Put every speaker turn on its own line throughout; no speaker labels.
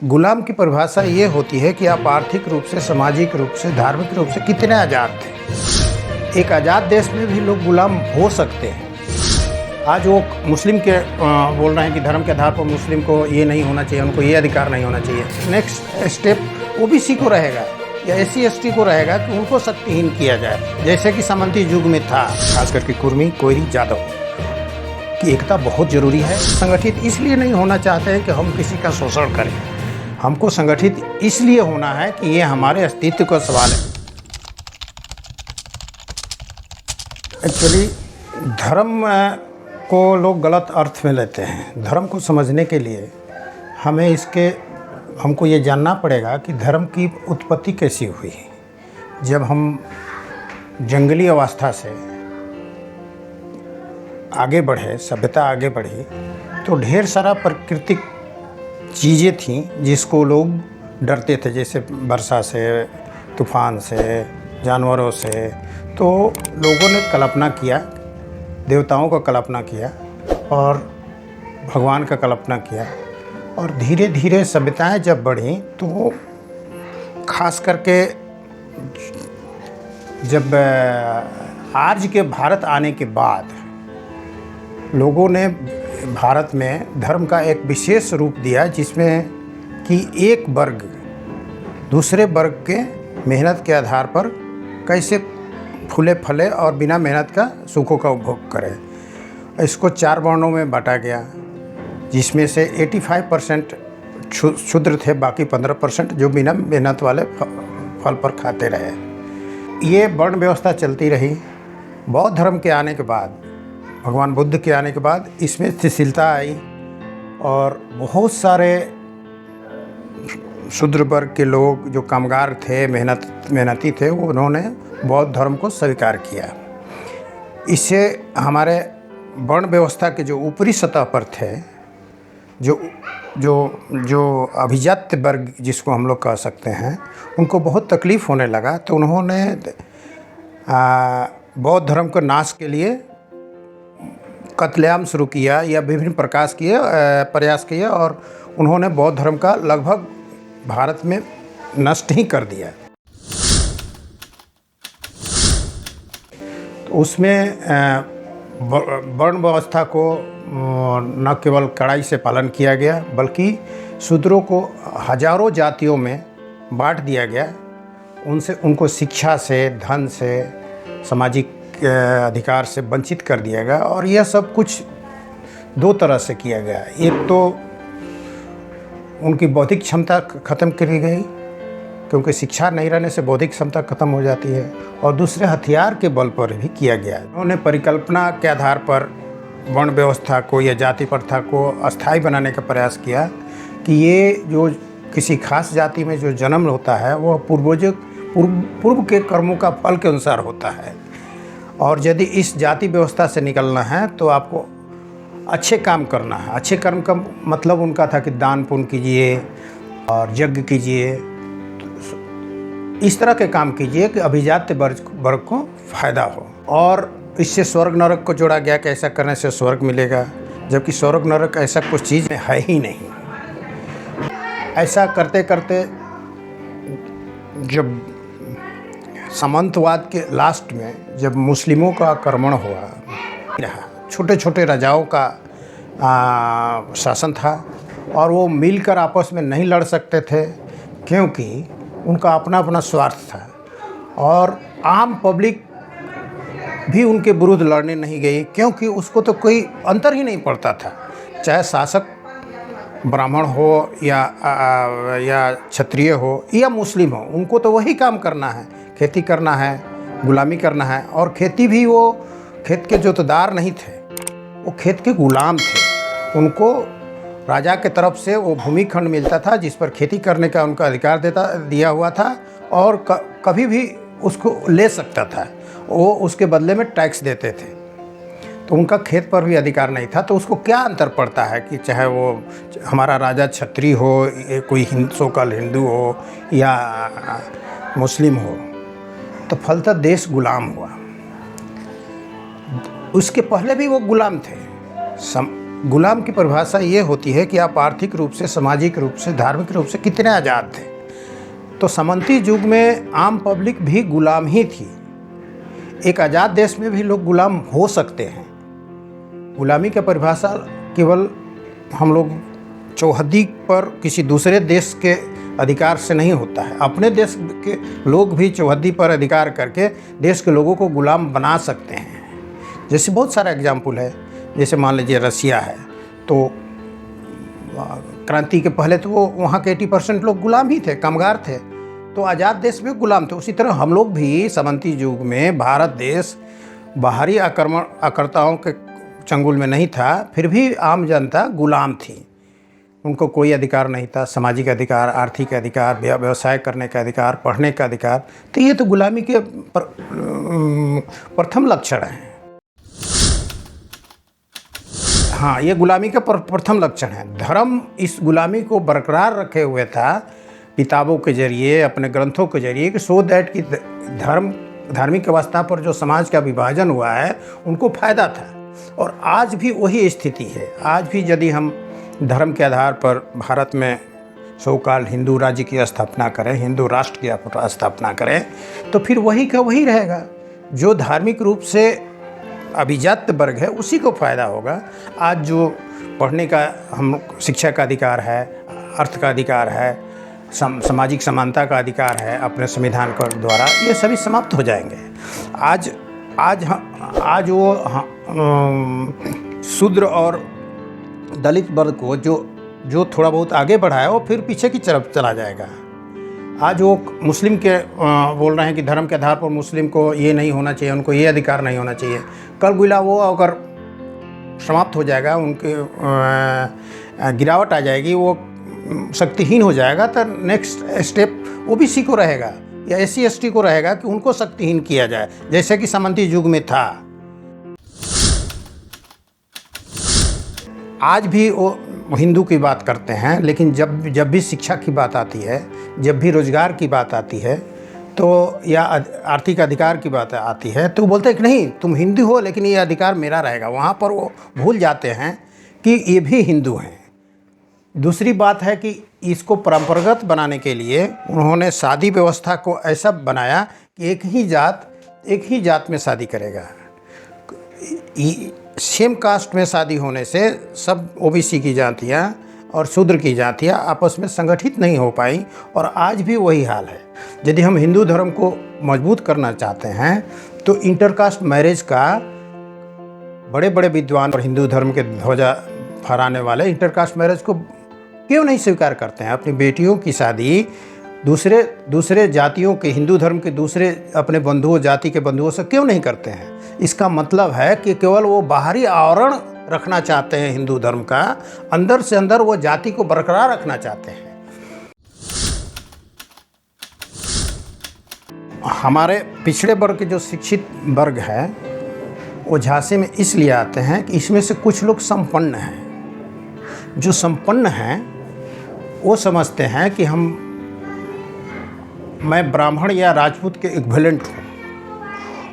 गुलाम की परिभाषा ये होती है कि आप आर्थिक रूप से, सामाजिक रूप से, धार्मिक रूप से कितने आज़ाद थे। एक आज़ाद देश में भी लोग गुलाम हो सकते हैं। आज वो मुस्लिम के बोल रहे हैं कि धर्म के आधार पर मुस्लिम को ये नहीं होना चाहिए, उनको ये अधिकार नहीं होना चाहिए। नेक्स्ट स्टेप ओबीसी को रहेगा या SC ST को रहेगा कि उनको शक्तिहीन किया जाए, जैसे कि सामंती युग में था। खास करके कुर्मी, कोयरी, जादव की एकता बहुत ज़रूरी है। संगठित इसलिए नहीं होना चाहते हैं कि हम किसी का शोषण करें, हमको संगठित इसलिए होना है कि ये हमारे अस्तित्व का सवाल है। एक्चुअली धर्म को लोग गलत अर्थ में लेते हैं। धर्म को समझने के लिए हमको ये जानना पड़ेगा कि धर्म की उत्पत्ति कैसी हुई। जब हम जंगली अवस्था से आगे बढ़े, सभ्यता आगे बढ़ी, तो ढेर सारा प्राकृतिक चीज़ें थीं जिसको लोग डरते थे, जैसे वर्षा से, तूफान से, जानवरों से। तो लोगों ने कल्पना किया, देवताओं का कल्पना किया और भगवान का कल्पना किया, और धीरे धीरे सभ्यताएं जब बढ़ीं तो खास करके जब आज के भारत आने के बाद लोगों ने भारत में धर्म का एक विशेष रूप दिया, जिसमें कि एक वर्ग दूसरे वर्ग के मेहनत के आधार पर कैसे फूले फले और बिना मेहनत का सुखों का उपभोग करे। इसको 4 वर्णों में बांटा गया, जिसमें से 85% शूद्र थे, बाकी 15% जो बिना मेहनत वाले फल पर खाते रहे। ये वर्ण व्यवस्था चलती रही। बौद्ध धर्म के आने के बाद, भगवान बुद्ध के आने के बाद इसमें शिथिलता आई और बहुत सारे शूद्र वर्ग के लोग जो कामगार थे, मेहनती थे, वो उन्होंने बौद्ध धर्म को स्वीकार किया। इससे हमारे वर्ण व्यवस्था के जो ऊपरी सतह पर थे, जो अभिजात्य वर्ग जिसको हम लोग कह सकते हैं, उनको बहुत तकलीफ़ होने लगा। तो उन्होंने बौद्ध धर्म को नाश के लिए कत्लेआम शुरू किया या विभिन्न प्रयास किए और उन्होंने बौद्ध धर्म का लगभग भारत में नष्ट ही कर दिया। तो उसमें वर्ण व्यवस्था को न केवल कड़ाई से पालन किया गया, बल्कि शूद्रों को हजारों जातियों में बांट दिया गया। उनको शिक्षा से, धन से, सामाजिक अधिकार से वंचित कर दिया गया। और यह सब कुछ 2 तरह से किया गया। एक तो उनकी बौद्धिक क्षमता ख़त्म करी गई, क्योंकि शिक्षा नहीं रहने से बौद्धिक क्षमता ख़त्म हो जाती है, और दूसरे हथियार के बल पर भी किया गया। उन्होंने परिकल्पना के आधार पर वर्ण व्यवस्था को या जाति प्रथा को अस्थायी बनाने का प्रयास किया कि ये जो किसी खास जाति में जो जन्म होता है वो पूर्व के कर्मों का फल के अनुसार होता है, और यदि इस जाति व्यवस्था से निकलना है तो आपको अच्छे काम करना है। अच्छे कर्म का मतलब उनका था कि दान पुण्य कीजिए और यज्ञ कीजिए, इस तरह के काम कीजिए कि अभिजात्य वर्ग को फ़ायदा हो। और इससे स्वर्ग नरक को जोड़ा गया कि ऐसा करने से स्वर्ग मिलेगा, जबकि स्वर्ग नरक ऐसा कुछ चीज़ में है ही नहीं। ऐसा करते करते जब सामंतवाद के लास्ट में जब मुस्लिमों का आक्रमण हुआ, छोटे छोटे राजाओं का शासन था, और वो मिलकर आपस में नहीं लड़ सकते थे, क्योंकि उनका अपना अपना स्वार्थ था, और आम पब्लिक भी उनके विरुद्ध लड़ने नहीं गई, क्योंकि उसको तो कोई अंतर ही नहीं पड़ता था। चाहे शासक ब्राह्मण हो या क्षत्रिय हो या मुस्लिम हो, उनको तो वही काम करना है, खेती करना है, गुलामी करना है। और खेती भी वो खेत के जोतदार नहीं थे, वो खेत के गुलाम थे। उनको राजा के तरफ से वो भूमिखंड मिलता था जिस पर खेती करने का उनका अधिकार दिया हुआ था, और कभी भी उसको ले सकता था। वो उसके बदले में टैक्स देते थे, तो उनका खेत पर भी अधिकार नहीं था। तो उसको क्या अंतर पड़ता है कि चाहे वो हमारा राजा क्षत्रिय हो, कोई सोकल हिंदू हो या मुस्लिम हो, तो फलतः देश गुलाम हुआ। उसके पहले भी वो गुलाम थे। गुलाम की परिभाषा ये होती है कि आप आर्थिक रूप से, सामाजिक रूप से, धार्मिक रूप से कितने आज़ाद थे। तो सामंती युग में आम पब्लिक भी गुलाम ही थी। एक आज़ाद देश में भी लोग गुलाम हो सकते हैं। गुलामी की परिभाषा केवल हम लोग चौहद्दी पर किसी दूसरे देश के अधिकार से नहीं होता है। अपने देश के लोग भी चौहद्दी पर अधिकार करके देश के लोगों को गुलाम बना सकते हैं। जैसे बहुत सारा एग्जाम्पल है, जैसे मान लीजिए रसिया है, तो क्रांति के पहले तो वो वहाँ के 80% लोग गुलाम ही थे, कामगार थे, तो आज़ाद देश में गुलाम थे। उसी तरह हम लोग भी सामंती युग में भारत देश बाहरी आक्रमणकर्ताओं के चंगुल में नहीं था, फिर भी आम जनता गुलाम थी। उनको कोई अधिकार नहीं था, सामाजिक अधिकार, आर्थिक अधिकार, व्यवसाय करने का अधिकार, पढ़ने का अधिकार। तो ये तो गुलामी के प्रथम लक्षण हैं। हाँ, ये गुलामी का प्रथम लक्षण है। धर्म इस गुलामी को बरकरार रखे हुए था किताबों के जरिए, अपने ग्रंथों के जरिए, कि सो दैट कि धार्मिक अवस्था पर जो समाज का विभाजन हुआ है उनको फायदा था। और आज भी वही स्थिति है। आज भी यदि हम धर्म के आधार पर भारत में सो कॉल्ड हिंदू राज्य की स्थापना करें, हिंदू राष्ट्र की स्थापना करें, तो फिर वही का वही रहेगा। जो धार्मिक रूप से अभिजात वर्ग है उसी को फ़ायदा होगा। आज जो पढ़ने का, हम शिक्षा का अधिकार है, अर्थ का अधिकार है, सामाजिक समानता का अधिकार है अपने संविधान के द्वारा, ये सभी समाप्त हो जाएंगे। आज वो शूद्र और दलित वर्ग को जो थोड़ा बहुत आगे बढ़ा है वो फिर पीछे की तरफ चला जाएगा। आज वो मुस्लिम के बोल रहे हैं कि धर्म के आधार पर मुस्लिम को ये नहीं होना चाहिए, उनको ये अधिकार नहीं होना चाहिए। कल गुला वो अगर समाप्त हो जाएगा, उनके गिरावट आ जाएगी, वो शक्तिहीन हो जाएगा, तो नेक्स्ट स्टेप ओबीसी को रहेगा या SC ST को रहेगा कि उनको शक्तिहीन किया जाए, जैसे कि सामंती युग में था। आज भी वो हिंदू की बात करते हैं, लेकिन जब भी शिक्षा की बात आती है, जब भी रोजगार की बात आती है, तो या आर्थिक अधिकार की बात आती है, तो बोलते हैं कि नहीं, तुम हिंदू हो लेकिन ये अधिकार मेरा रहेगा। वहाँ पर वो भूल जाते हैं कि ये भी हिंदू हैं। दूसरी बात है कि इसको परंपरागत बनाने के लिए उन्होंने शादी व्यवस्था को ऐसा बनाया कि एक ही जात में शादी करेगा। सेम कास्ट में शादी होने से सब OBC की जातियाँ और शूद्र की जातियाँ आपस में संगठित नहीं हो पाई, और आज भी वही हाल है। यदि हम हिंदू धर्म को मजबूत करना चाहते हैं तो इंटरकास्ट मैरिज का बड़े बड़े विद्वान और हिंदू धर्म के ध्वजा फहराने वाले इंटरकास्ट मैरिज को क्यों नहीं स्वीकार करते हैं? अपनी बेटियों की शादी दूसरे जातियों के, हिंदू धर्म के दूसरे अपने बंधुओं, जाति के बंधुओं से क्यों नहीं करते हैं? इसका मतलब है कि केवल वो बाहरी आवरण रखना चाहते हैं हिंदू धर्म का, अंदर से अंदर वो जाति को बरकरार रखना चाहते हैं। हमारे पिछड़े वर्ग के जो शिक्षित वर्ग है वो झांसे में इसलिए आते हैं कि इसमें से कुछ लोग संपन्न हैं। जो संपन्न हैं वो समझते हैं कि मैं ब्राह्मण या राजपूत के इक्विवेलेंट हूँ,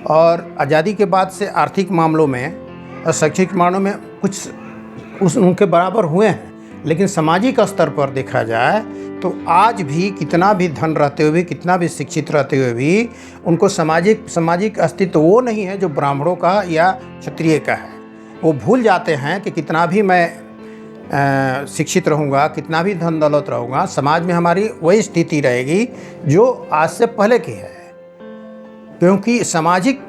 और आज़ादी के बाद से आर्थिक मामलों में और शैक्षिक मामलों में कुछ उनके बराबर हुए हैं। लेकिन सामाजिक स्तर पर देखा जाए तो आज भी कितना भी धन रहते हुए भी, कितना भी शिक्षित रहते हुए भी, उनको सामाजिक अस्तित्व वो नहीं है जो ब्राह्मणों का या क्षत्रिय का है। वो भूल जाते हैं कि कितना भी मैं शिक्षित रहूँगा, कितना भी धन दौलत रहूँगा, समाज में हमारी वही स्थिति रहेगी जो आज से पहले की है। क्योंकि सामाजिक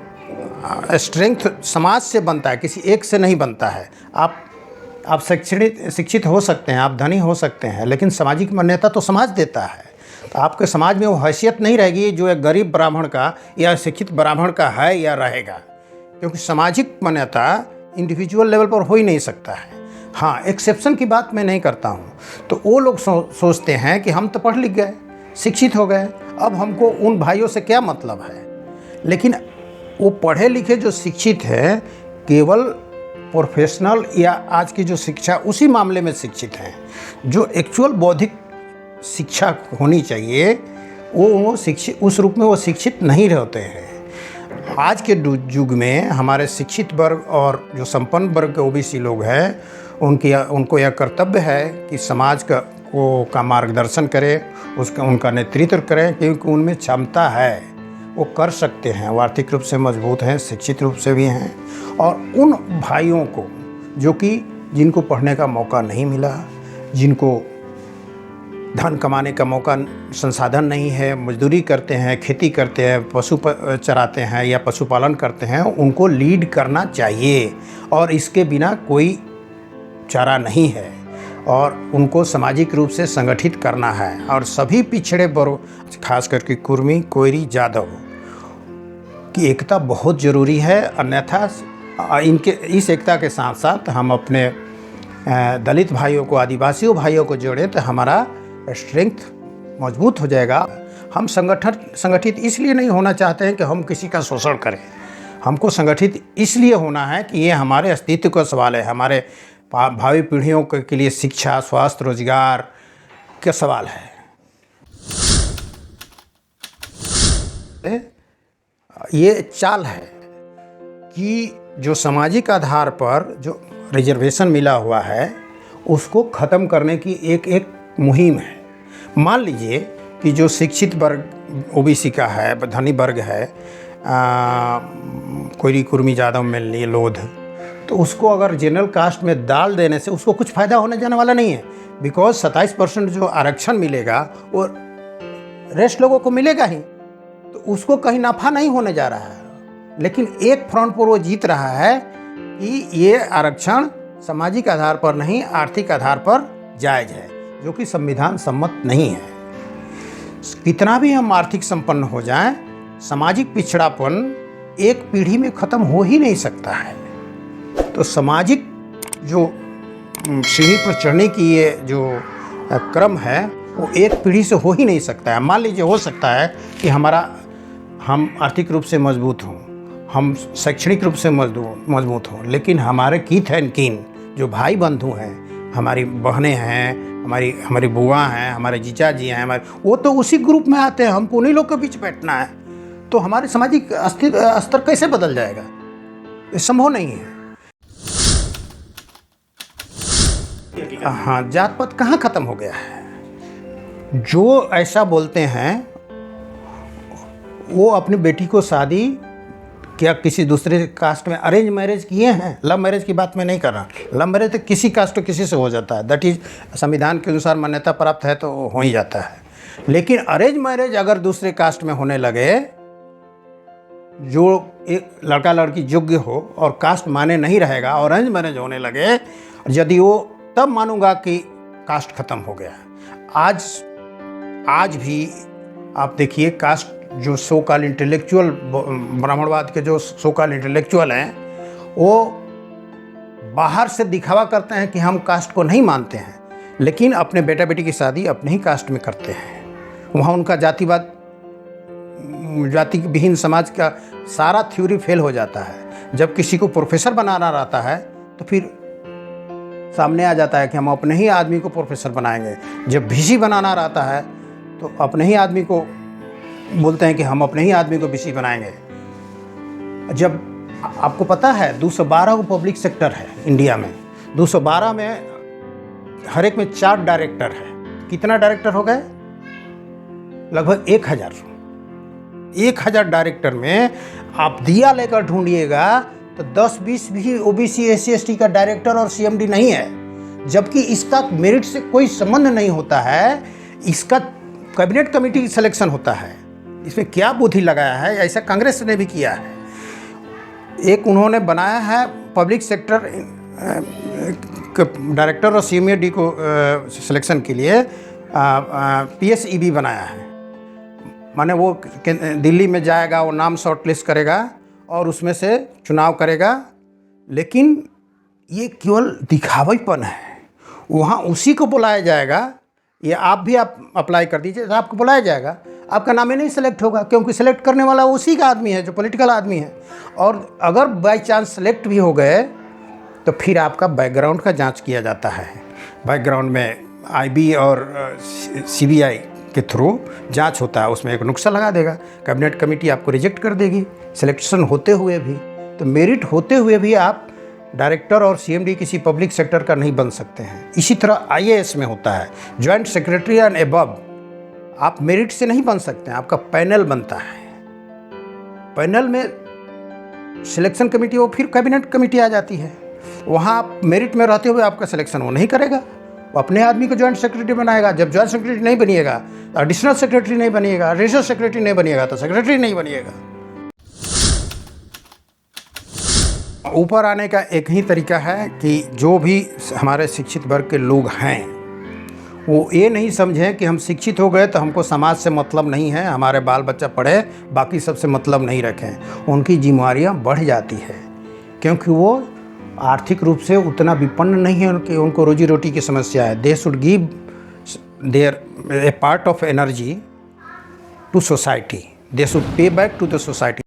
स्ट्रेंथ समाज से बनता है, किसी एक से नहीं बनता है। आप शिक्षित हो सकते हैं, आप धनी हो सकते हैं, लेकिन सामाजिक मान्यता तो समाज देता है। तो आपके समाज में वो हैसियत नहीं रहेगी जो एक गरीब ब्राह्मण का या शिक्षित ब्राह्मण का है या रहेगा, क्योंकि सामाजिक मान्यता इंडिविजुअल लेवल पर हो ही नहीं सकता है। हाँ, एक्सेप्शन की बात मैं नहीं करता हूँ। तो वो लोग सोचते हैं कि हम तो पढ़ लिख गए, शिक्षित हो गए, अब हमको उन भाइयों से क्या मतलब है। लेकिन वो पढ़े लिखे जो शिक्षित है केवल प्रोफेशनल या आज की जो शिक्षा उसी मामले में शिक्षित हैं। जो एक्चुअल बौद्धिक शिक्षा होनी चाहिए वो शिक्षित, उस रूप में वो शिक्षित नहीं रहते हैं। आज के युग में हमारे शिक्षित वर्ग और जो संपन्न वर्ग के OBC लोग हैं उनको यह कर्तव्य है कि समाज का मार्गदर्शन करें, उनका नेतृत्व करें, क्योंकि उनमें क्षमता है, वो कर सकते हैं, वो आर्थिक रूप से मजबूत हैं, शिक्षित रूप से भी हैं। और उन भाइयों को जिनको पढ़ने का मौका नहीं मिला, जिनको धन कमाने का मौका, संसाधन नहीं है, मजदूरी करते हैं, खेती करते हैं, पशु चराते हैं या पशुपालन करते हैं, उनको लीड करना चाहिए और इसके बिना कोई चारा नहीं है। और उनको सामाजिक रूप से संगठित करना है। और सभी पिछड़े वर्ग, खास करके कुर्मी, कोयरी, जादव की एकता बहुत ज़रूरी है। अन्यथा इस एकता के साथ साथ हम अपने दलित भाइयों को, आदिवासियों भाइयों को जोड़ें तो हमारा स्ट्रेंथ मजबूत हो जाएगा। हम संगठित इसलिए नहीं होना चाहते हैं कि हम किसी का शोषण करें। हमको संगठित इसलिए होना है कि ये हमारे अस्तित्व का सवाल है, हमारे भावी पीढ़ियों के लिए शिक्षा, स्वास्थ्य, रोजगार का सवाल है। ये चाल है कि जो सामाजिक आधार पर जो रिजर्वेशन मिला हुआ है उसको ख़त्म करने की एक मुहिम है। मान लीजिए कि जो शिक्षित वर्ग ओबीसी का है, धनी वर्ग है, कोयरी, कुर्मी, जादव में लिए लोध, तो उसको अगर जनरल कास्ट में डाल देने से उसको कुछ फ़ायदा होने जाने वाला नहीं है। बिकॉज 27% जो आरक्षण मिलेगा वो रेस्ट लोगों को मिलेगा ही, तो उसको कहीं नफ़ा नहीं होने जा रहा है। लेकिन एक फ्रंट पर वो जीत रहा है कि ये आरक्षण सामाजिक आधार पर नहीं, आर्थिक आधार पर जायज़ है, जो कि संविधान सम्मत नहीं है। कितना भी हम आर्थिक संपन्न हो जाएं, सामाजिक पिछड़ापन एक पीढ़ी में ख़त्म हो ही नहीं सकता है। तो सामाजिक जो सीढ़ी पर चढ़ने की ये जो क्रम है वो एक पीढ़ी से हो ही नहीं सकता है। मान लीजिए हो सकता है कि हम आर्थिक रूप से मजबूत हों, हम शैक्षणिक रूप से मजबूत हों, लेकिन हमारे कीथ एंड कीन जो भाई बंधु हैं, हमारी बहनें हैं, हमारी बुआ हैं, हमारे जीजा जी हैं, वो तो उसी ग्रुप में आते हैं। हमको उन्हीं लोग के बीच बैठना है, तो हमारे सामाजिक स्तर कैसे बदल जाएगा? ये संभव नहीं है। हाँ, जात पात कहाँ ख़त्म हो गया है? जो ऐसा बोलते हैं वो अपनी बेटी को शादी क्या किसी दूसरे कास्ट में अरेंज मैरिज किए हैं? लव मैरिज की बात मैं नहीं कर रहा। लव मैरिज तो किसी कास्ट तो किसी से हो जाता है, दैट इज़ संविधान के अनुसार मान्यता प्राप्त है तो हो ही जाता है। लेकिन अरेंज मैरिज अगर दूसरे कास्ट में होने लगे, जो एक लड़का लड़की योग्य हो और कास्ट माने नहीं रहेगा और अरेंज मैरिज होने लगे, यदि वो, तब मानूंगा कि कास्ट ख़त्म हो गया। आज भी आप देखिए, कास्ट जो सो कॉल इंटेलेक्चुअल, ब्राह्मणवाद के जो सो कॉल इंटेलेक्चुअल हैं, वो बाहर से दिखावा करते हैं कि हम कास्ट को नहीं मानते हैं, लेकिन अपने बेटा बेटी की शादी अपने ही कास्ट में करते हैं। वहाँ उनका जातिवाद, जाति विहीन समाज का सारा थ्योरी फेल हो जाता है। जब किसी को प्रोफेसर बनाना रहता है तो फिर सामने आ जाता है कि हम अपने ही आदमी को प्रोफेसर बनाएंगे। जब वीसी बनाना रहता है तो अपने ही आदमी को बोलते हैं कि हम अपने ही आदमी को वीसी बनाएंगे। जब आपको पता है 212 पब्लिक सेक्टर है इंडिया में, 212 में हर एक में 4 डायरेक्टर है। कितना डायरेक्टर हो गए? लगभग 1000 डायरेक्टर में आप दिया लेकर ढूंढिएगा तो 10-20 भी ओबीसी SC/ST का डायरेक्टर और CMD नहीं है, जबकि इसका मेरिट से कोई संबंध नहीं होता है। इसका कैबिनेट कमेटी सिलेक्शन होता है। इसमें क्या बुद्धि लगाया है? ऐसा कांग्रेस ने भी किया है। एक उन्होंने बनाया है पब्लिक सेक्टर डायरेक्टर और CMD को सिलेक्शन के लिए PSEB बनाया है। माने वो दिल्ली में जाएगा, वो नाम शॉर्टलिस्ट करेगा और उसमें से चुनाव करेगा। लेकिन ये केवल दिखावैपन है। वहाँ उसी को बुलाया जाएगा। ये आप भी अप्लाई कर दीजिए तो आपको बुलाया जाएगा, आपका नाम ही नहीं सेलेक्ट होगा, क्योंकि सेलेक्ट करने वाला उसी का आदमी है जो पॉलिटिकल आदमी है। और अगर बाय चांस सेलेक्ट भी हो गए तो फिर आपका बैकग्राउंड का जांच किया जाता है। बैकग्राउंड में IB और CBI के थ्रू जांच होता है। उसमें एक नुक्सा लगा देगा, कैबिनेट कमेटी आपको रिजेक्ट कर देगी सिलेक्शन होते हुए भी। तो मेरिट होते हुए भी आप डायरेक्टर और सीएमडी किसी पब्लिक सेक्टर का नहीं बन सकते हैं। इसी तरह आईएएस में होता है, जॉइंट सेक्रेटरी एंड एबव आप मेरिट से नहीं बन सकते हैं, आपका पैनल बनता है। पैनल में सिलेक्शन कमेटी, वो फिर कैबिनेट कमेटी आ जाती है, वहाँ आप मेरिट में रहते हुए आपका सिलेक्शन वो नहीं करेगा, वो अपने आदमी को जॉइंट सेक्रेटरी बनाएगा। जब जॉइंट सेक्रेटरी नहीं बनिएगा तो एडिशनल सेक्रेटरी नहीं बनिएगा, एडिशनल सेक्रेटरी नहीं बनिएगा तो सेक्रेटरी नहीं बनिएगा। ऊपर आने का एक ही तरीका है कि जो भी हमारे शिक्षित वर्ग के लोग हैं वो ये नहीं समझें कि हम शिक्षित हो गए तो हमको समाज से मतलब नहीं है, हमारे बाल बच्चा पढ़े बाकी सबसे मतलब नहीं रखें। उनकी जिम्मेवारियाँ बढ़ जाती है क्योंकि वो आर्थिक रूप से उतना विपन्न नहीं है, उनको रोजी रोटी की समस्या है। They should give their a part of energy to society, they should pay back to the society.